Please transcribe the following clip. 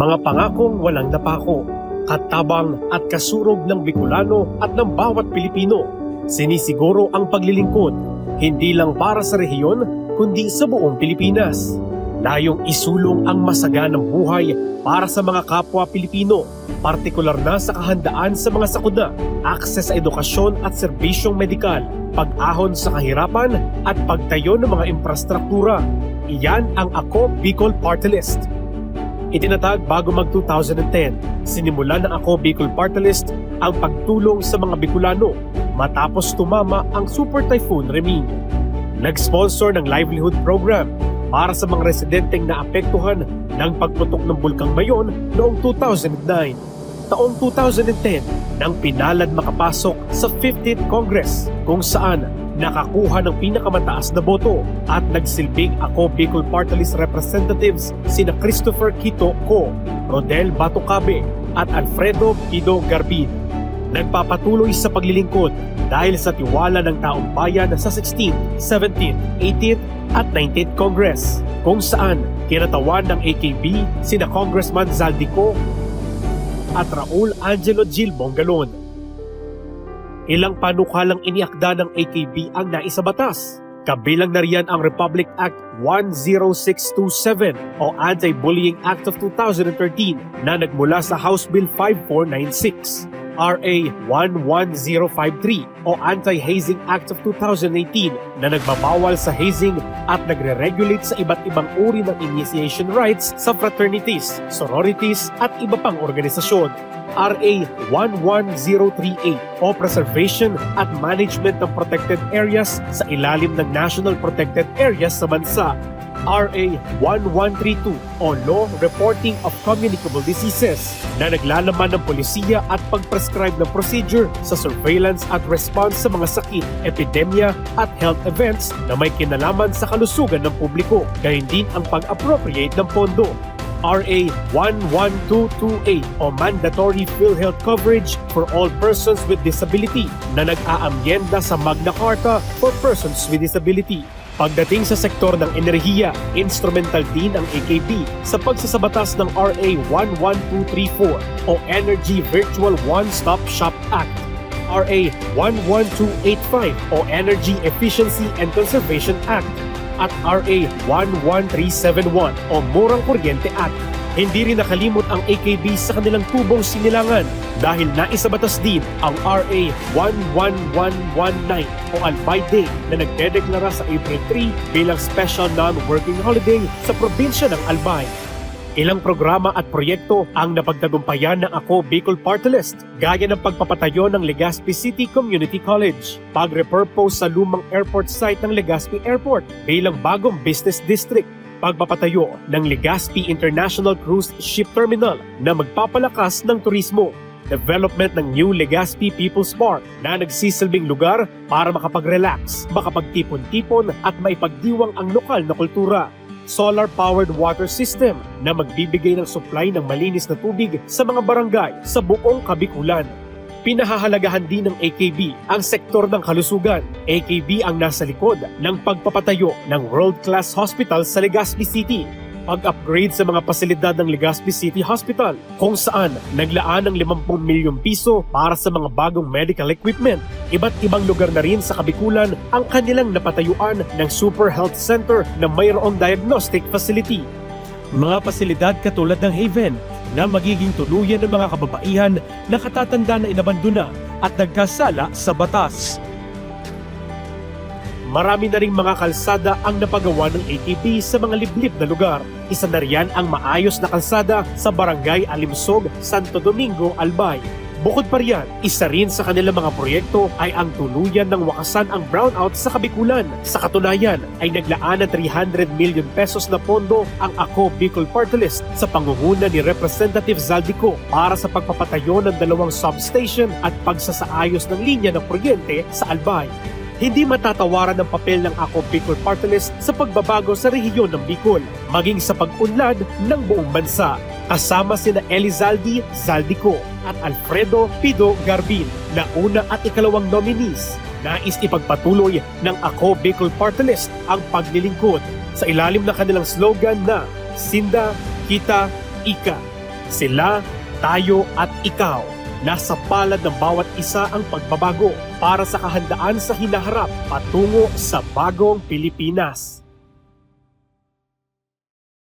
Mga pangakong walang napako, katabang at kasurog ng Bicolano at ng bawat Pilipino. Sinisiguro ang paglilingkod, hindi lang para sa rehiyon, kundi sa buong Pilipinas. Layong isulong ang masaganang buhay para sa mga kapwa Pilipino, partikular na sa kahandaan sa mga sakuna, akses sa edukasyon at serbisyong medikal, pag-ahon sa kahirapan at pagtayo ng mga infrastruktura. Iyan ang Ako Bicol Party List. Itinatag bago mag-2010, sinimula ng Ako Bicol Party List ang pagtulong sa mga Bicolano matapos tumama ang Super Typhoon Reming. Nag-sponsor ng livelihood program para sa mga residenteng naapektuhan ng pagputok ng Bulkang Mayon noong 2009. Taong 2010 nang pinalad makapasok sa 50th Congress kung saan nakakuha ng pinakamataas na boto at nagsilbing Ako Bicol Party List representatives sina Christopher Quito Co, Rodel Batucabe at Alfredo Pido Garbin. Nagpapatuloy sa paglilingkod dahil sa tiwala ng taong bayan sa 16th, 17th, 18th at 19th Congress kung saan kinatawan ng AKB sina Congressman Zaldico at Raul Angelo Gil Bongalon. Ilang panukalang iniakda ng AKB ang naisabatas. Kabilang na riyan ang Republic Act 10627 o Anti-Bullying Act of 2013 na nagmula sa House Bill 5496. RA 11053 o Anti-Hazing Act of 2018 na nagbabawal sa hazing at nagre-regulate sa iba't ibang uri ng initiation rights sa fraternities, sororities at iba pang organisasyon. RA 11038 o Preservation at Management ng Protected Areas sa ilalim ng National Protected Areas sa bansa. RA 1132 o Law Reporting of Communicable Diseases na naglalaman ng polisiya at pag-prescribe ng procedure sa surveillance at response sa mga sakit, epidemya at health events na may kinalaman sa kalusugan ng publiko, gayon din ang pag-appropriate ng pondo. RA 11228 o Mandatory PhilHealth Coverage for All Persons with Disability na nag-aamyenda sa Magna Carta for Persons with Disability. Pagdating sa sektor ng enerhiya, instrumental din ang AKB sa pagsasabatas ng RA 11234 o Energy Virtual One-Stop Shop Act, RA 11285 o Energy Efficiency and Conservation Act, at RA 11371 o Murang Kuryente Act. Hindi rin nakalimot ang AKB sa kanilang tubong sinilangan dahil naisabatas din ang RA 11119 o Albay Day na nagdedeklara sa April 3 bilang special non-working holiday sa probinsya ng Albay. Ilang programa at proyekto ang napagtagumpayan ng Ako Bicol Party List, gaya ng pagpapatayo ng Legazpi City Community College, pag-repurpose sa lumang airport site ng Legazpi Airport bilang bagong business district, pagpapatayo ng Legazpi International Cruise Ship Terminal na magpapalakas ng turismo, development ng new Legazpi People's Park na nagsisilbing lugar para makapag-relax, makapagtipon-tipon at maipagdiwang ang lokal na kultura, solar-powered water system na magbibigay ng supply ng malinis na tubig sa mga barangay sa buong Kabikulan. Pinahahalagahan din ng AKB ang sektor ng kalusugan. AKB ang nasa likod ng pagpapatayo ng world-class hospital sa Legazpi City, pag-upgrade sa mga pasilidad ng Legazpi City Hospital kung saan naglaan ng 50 milyong piso para sa mga bagong medical equipment. Iba't ibang lugar na rin sa Kabikulan ang kanilang napatayuan ng Super Health Center na mayroong diagnostic facility. Mga pasilidad katulad ng Haven na magiging tuluyan ng mga kababaihan na katatanda na inabandona at nagkasala sa batas. Marami na ring mga kalsada ang napagawa ng AKB sa mga liblib na lugar. Isa na riyan ang maayos na kalsada sa Barangay Alimsog, Santo Domingo, Albay. Bukod pa riyan, isa rin sa kanilang mga proyekto ay ang tuluyan ng wakasan ang brownout sa Kabikulan. Sa katunayan ay naglaan ng 300 million pesos na pondo ang Ako Bicol Party List sa pangunguna ni Representative Zaldico para sa pagpapatayo ng 2 substation at pagsasaayos ng linya ng kuryente sa Albay. Hindi matatawaran ang papel ng Ako Bicol Party List sa pagbabago sa rehiyon ng Bicol, maging sa pag-unlad ng buong bansa. Kasama sina Elizaldi Zaldico at Alfredo Pido Garbin na una at ikalawang nominees. Nais ipagpatuloy ng Ako Bicol Party List ang paglilingkod sa ilalim ng kanilang slogan na Sinda, Kita, Ika. Sila, tayo at ikaw. Nasa palad ng bawat isa ang pagbabago para sa kahandaan sa hinaharap patungo sa bagong Pilipinas.